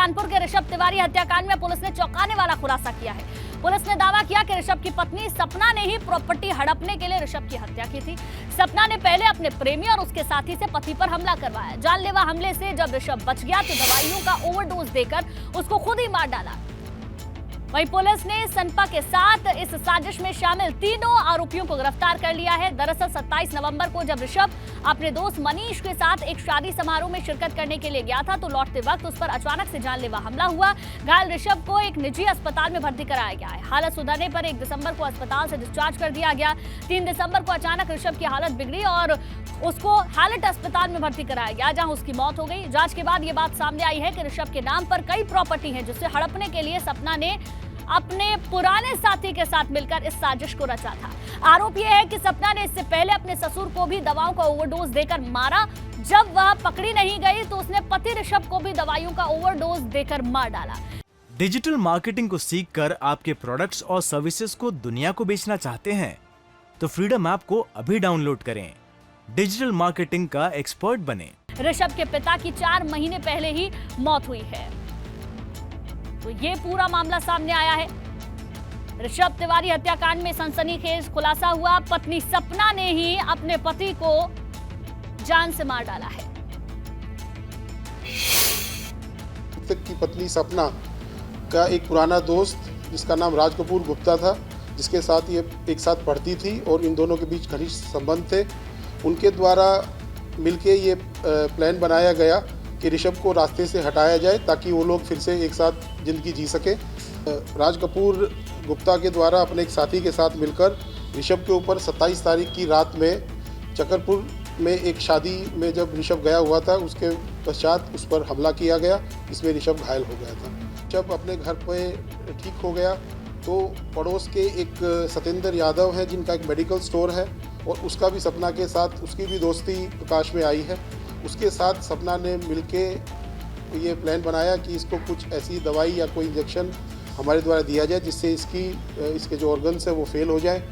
कानपुर के ऋषभ तिवारी हत्याकांड में पुलिस ने चौंकाने वाला खुलासा किया है। पुलिस ने दावा किया कि ऋषभ की पत्नी सपना ने ही प्रॉपर्टी हड़पने के लिए ऋषभ की हत्या की थी। सपना ने पहले अपने प्रेमी और उसके साथी से पति पर हमला करवाया। जानलेवा हमले से जब ऋषभ बच गया तो दवाइयों का ओवरडोज देकर उसको खुद ही मार डाला। वहीं पुलिस ने सनपा के साथ इस साजिश में शामिल तीनों आरोपियों को गिरफ्तार कर लिया है। दरअसल 27 नवंबर को जब ऋषभ अपने दोस्त मनीष के साथ एक शादी समारोह में शिरकत करने के लिए गया था तो लौटते वक्त उस पर अचानक से जानलेवा हमला हुआ। घायल ऋषभ को एक निजी अस्पताल में भर्ती कराया गया है। हालत सुधरने पर 1 दिसंबर को अस्पताल से डिस्चार्ज कर दिया गया। 3 दिसंबर को अचानक ऋषभ की हालत बिगड़ी और उसको हैलट अस्पताल में भर्ती कराया गया, जहां उसकी मौत हो गई। जांच के बाद ये बात सामने आई है कि ऋषभ के नाम पर कई प्रॉपर्टी है, जिससे हड़पने के लिए सपना ने अपने पुराने साथी के साथ मिलकर इस साजिश को रचा था। आरोप यह है कि सपना ने इससे पहले अपने ससुर को भी दवाओं का ओवरडोज देकर मारा। जब वह पकड़ी नहीं गई तो उसने पति ऋषभ को भी दवाइयों का ओवरडोज देकर मार डाला। डिजिटल मार्केटिंग को सीखकर आपके प्रोडक्ट्स और सर्विसेज को दुनिया को बेचना चाहते हैं तो फ्रीडम ऐप को अभी डाउनलोड करें। डिजिटल मार्केटिंग का एक्सपर्ट बने। ऋषभ के पिता की 4 महीने पहले ही मौत हुई है, तो ये पूरा मामला सामने आया है। ऋषभ तिवारी हत्याकांड में सनसनीखेज खुलासा हुआ। पत्नी सपना ने ही अपने पति को जान से मार डाला है। मृतक की पत्नी सपना का एक पुराना दोस्त जिसका नाम राज कपूर गुप्ता था, जिसके साथ ये एक साथ पढ़ती थी और इन दोनों के बीच घनिष्ठ संबंध थे, उनके द्वारा मिलके ये प्लान बनाया गया कि ऋषभ को रास्ते से हटाया जाए ताकि वो लोग फिर से एक साथ ज़िंदगी जी सके। राज कपूर गुप्ता के द्वारा अपने एक साथी के साथ मिलकर ऋषभ के ऊपर 27 तारीख की रात में चकरपुर में एक शादी में जब ऋषभ गया हुआ था उसके पश्चात उस पर हमला किया गया, जिसमें ऋषभ घायल हो गया था। ऋषभ अपने घर पे ठीक हो गया तो पड़ोस के एक सत्येंद्र यादव है जिनका एक मेडिकल स्टोर है और उसका भी सपना के साथ उसकी भी दोस्ती प्रकाश में आई है। उसके साथ सपना ने मिलके ये प्लान बनाया कि इसको कुछ ऐसी दवाई या कोई इंजेक्शन हमारे द्वारा दिया जाए जिससे इसके जो ऑर्गन्स है वो फेल हो जाए,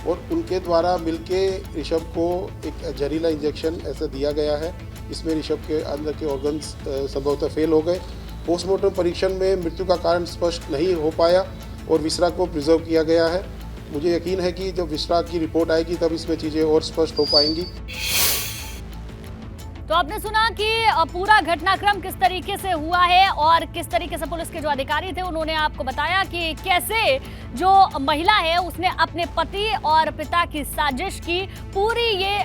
और उनके द्वारा मिलके ऋषभ को एक जहरीला इंजेक्शन ऐसा दिया गया है इसमें ऋषभ के अंदर के ऑर्गन्स संभवतः फेल हो गए। पोस्टमार्टम परीक्षण में मृत्यु का कारण स्पष्ट नहीं हो पाया और विसरा को प्रिजर्व किया गया है। मुझे यकीन है कि जब विसरा की रिपोर्ट आएगी तब इसमें चीज़ें और स्पष्ट हो पाएंगी। तो आपने सुना कि पूरा घटनाक्रम किस तरीके से हुआ है और किस तरीके से पुलिस के जो अधिकारी थे उन्होंने आपको बताया कि कैसे जो महिला है उसने अपने पति और पिता की साजिश की पूरी ये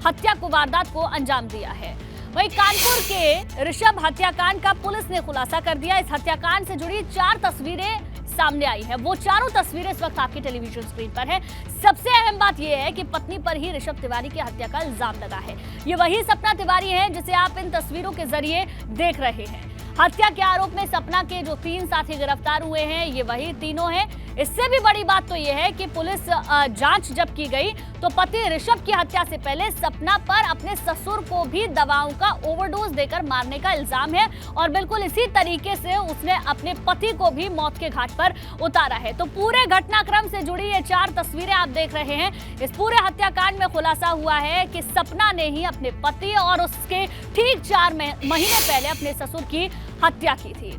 हत्या को वारदात को अंजाम दिया है। वहीं कानपुर के ऋषभ हत्याकांड का पुलिस ने खुलासा कर दिया। इस हत्याकांड से जुड़ी 4 तस्वीरें सामने आई है। वो चारों तस्वीरें इस वक्त आपकी टेलीविजन स्क्रीन पर है। सबसे अहम बात यह है कि पत्नी पर ही ऋषभ तिवारी की हत्या का इल्जाम लगा है। ये वही सपना तिवारी है जिसे आप इन तस्वीरों के जरिए देख रहे हैं। हत्या के आरोप में सपना के जो 3 साथी गिरफ्तार हुए हैं ये वही तीनों हैं। इससे भी बड़ी बात तो यह है कि पुलिस जांच जब की गई तो पति ऋषभ की हत्या से पहले सपना पर अपने ससुर को भी दवाओं का ओवरडोज देकर मारने का इल्जाम है और बिल्कुल इसी तरीके से उसने अपने पति को भी मौत के घाट पर उतारा है। तो पूरे घटनाक्रम से जुड़ी ये 4 तस्वीरें आप देख रहे हैं। इस पूरे हत्याकांड में खुलासा हुआ है कि सपना ने ही अपने पति और उसके ठीक 4 महीने पहले अपने ससुर की हत्या की थी।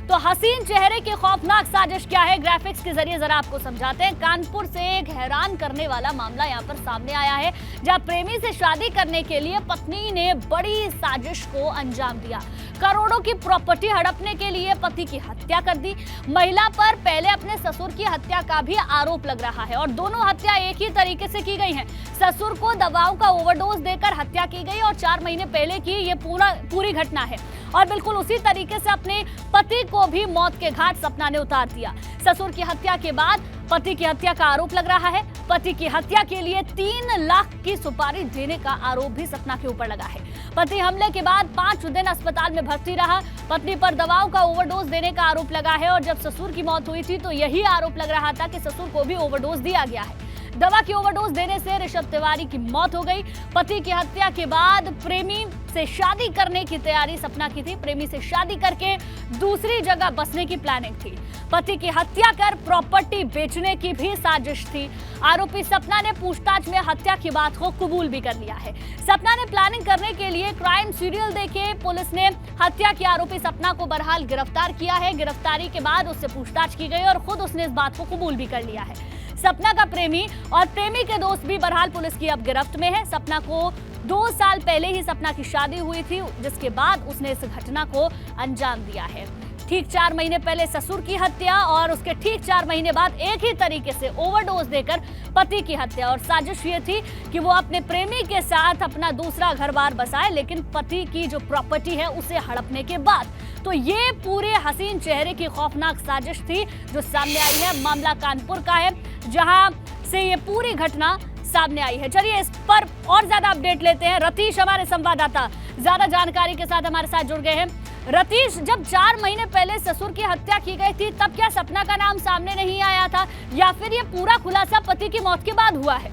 तो हसीन चेहरे की खौफनाक साजिश क्या है, ग्राफिक्स के जरिए जरा आपको समझाते हैं। कानपुर से एक हैरान करने वाला मामला यहाँ पर सामने आया है, जहाँ प्रेमी से शादी करने के लिए पत्नी ने बड़ी साजिश को अंजाम दिया। करोड़ों की प्रॉपर्टी हड़पने के लिए पति की हत्या कर दी। महिला पर पहले अपने ससुर की हत्या का भी आरोप लग रहा है और दोनों हत्या एक ही तरीके से की गई है। ससुर को दवाओं का ओवरडोज देकर हत्या की गई और 4 महीने पहले की ये पूरी घटना है और बिल्कुल उसी तरीके से अपने पति को भी मौत के घाट सपना ने उतार दिया। ससुर की हत्या के बाद पति की हत्या का आरोप लग रहा है। पति की हत्या के लिए 3 लाख की सुपारी देने का आरोप भी सपना के ऊपर लगा है। पति हमले के बाद 5 दिन अस्पताल में भर्ती रहा। पत्नी पर दवाओं का ओवरडोज देने का आरोप लगा है और जब ससुर की मौत हुई थी तो यही आरोप लग रहा था कि ससुर को भी ओवरडोज दिया गया है। दवा की ओवरडोज देने से ऋषभ तिवारी की मौत हो गई। पति की हत्या के बाद प्रेमी से शादी करने की तैयारी सपना की थी। प्रेमी से शादी करके दूसरी जगह बसने की प्लानिंग थी। पति की हत्या कर प्रॉपर्टी बेचने की भी साजिश थी। आरोपी सपना ने पूछताछ में हत्या की बात को कबूल भी कर लिया है। सपना ने प्लानिंग करने के लिए क्राइम सीरियल देखे। पुलिस ने हत्या के आरोपी सपना को बहरहाल गिरफ्तार किया है। गिरफ्तारी के बाद उससे पूछताछ की गई और खुद उसने इस बात को कबूल भी कर लिया है। सपना का प्रेमी और प्रेमी के दोस्त भी बहरहाल पुलिस की अब गिरफ्त में है। सपना को 2 साल पहले ही सपना की शादी हुई थी, जिसके बाद उसने इस घटना को अंजाम दिया है। ठीक 4 महीने पहले ससुर की हत्या और उसके ठीक 4 महीने बाद एक ही तरीके से ओवरडोज देकर पति की हत्या। और साजिश ये थी कि वो अपने प्रेमी के साथ अपना दूसरा घर-बार बसाए, लेकिन पति की जो प्रॉपर्टी है उसे हड़पने के बाद। तो ये पूरे हसीन चेहरे की खौफनाक साजिश थी जो सामने आई है। मामला कानपुर का है, जहां से ये पूरी घटना सामने आई है। चलिए इस पर और ज्यादा अपडेट लेते हैं। रतीश हमारे संवाददाता ज्यादा जानकारी के साथ हमारे साथ जुड़ गए हैं। रतीश, जब 4 महीने पहले ससुर की हत्या की गई थी, तब क्या सपना का नाम सामने नहीं आया था, या फिर ये पूरा खुलासा पति की मौत के बाद हुआ है?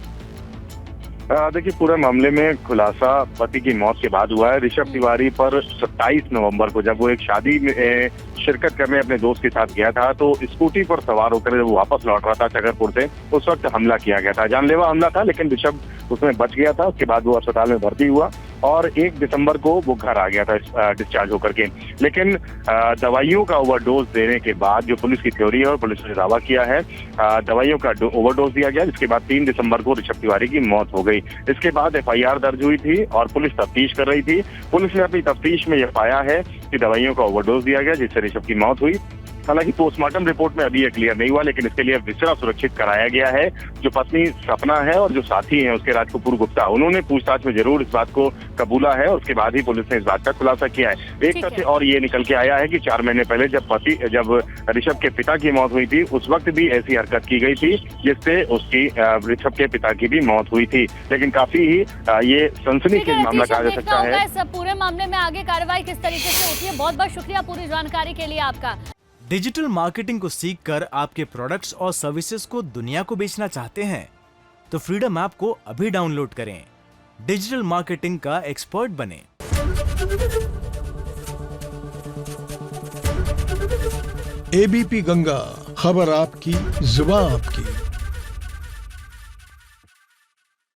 देखिए, पूरे मामले में खुलासा पति की मौत के बाद हुआ है। ऋषभ तिवारी पर 27 नवंबर को, जब वो एक शादी में शिरकत करने अपने दोस्त के साथ गया था, तो स्कूटी पर सवार होकर जब वो वापस लौट रहा था छतरपुर से, उस वक्त हमला किया गया था। जानलेवा हमला था, लेकिन ऋषभ उसमें बच गया था। उसके बाद वो अस्पताल में भर्ती हुआ और 1 दिसंबर को वो घर आ गया था डिस्चार्ज होकर के। लेकिन दवाइयों का ओवरडोज देने के बाद, जो पुलिस की थ्योरी है और पुलिस ने दावा किया है, दवाइयों का ओवरडोज दिया गया, जिसके बाद 3 दिसंबर को ऋषभ तिवारी की मौत हो गई। इसके बाद FIR दर्ज हुई थी और पुलिस तफ्तीश कर रही थी। पुलिस ने अपनी तफ्तीश में यह पाया है कि दवाइयों का ओवरडोज दिया गया, जिससे ऋषभ की मौत हुई। हालांकि पोस्टमार्टम रिपोर्ट में अभी ये क्लियर नहीं हुआ, लेकिन इसके लिए विसरा सुरक्षित कराया गया है। जो पत्नी सपना है और जो साथी हैं उसके राज कपूर गुप्ता, उन्होंने पूछताछ में जरूर इस बात को कबूला है और उसके बाद ही पुलिस ने इस बात का खुलासा किया है। एक तथ्य और ये निकल के आया है कि 4 महीने पहले जब ऋषभ के पिता की मौत हुई थी, उस वक्त भी ऐसी हरकत की गई थी जिससे उसकी ऋषभ के पिता की भी मौत हुई थी। लेकिन काफी ही ये सनसनीखेज मामला कहा जा सकता है। इस पूरे मामले में आगे कार्रवाई किस तरीके से होती है? बहुत बहुत शुक्रिया पूरी जानकारी के लिए आपका। डिजिटल मार्केटिंग को सीखकर आपके प्रोडक्ट्स और सर्विसेज को दुनिया को बेचना चाहते हैं तो फ्रीडम ऐप को अभी डाउनलोड करें। डिजिटल मार्केटिंग का एक्सपर्ट बनें। ABP गंगा, खबर आपकी, जुबान आपकी।